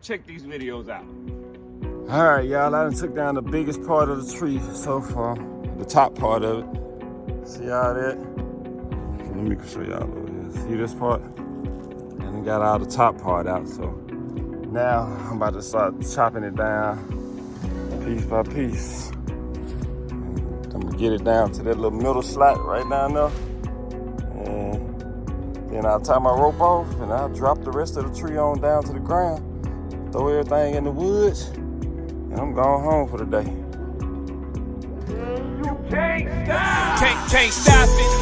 check these videos out. All right, y'all, I done took down the biggest part of the tree so far, the top part of it. See all that? Let me show y'all over here. See this part? And then got all the top part out, so now I'm about to start chopping it down piece by piece. And I'm gonna get it down to that little middle slot right down there. And then I'll tie my rope off and I'll drop the rest of the tree on down to the ground, throw everything in the woods, and I'm going home for the day. You can't stop! Can't stop it!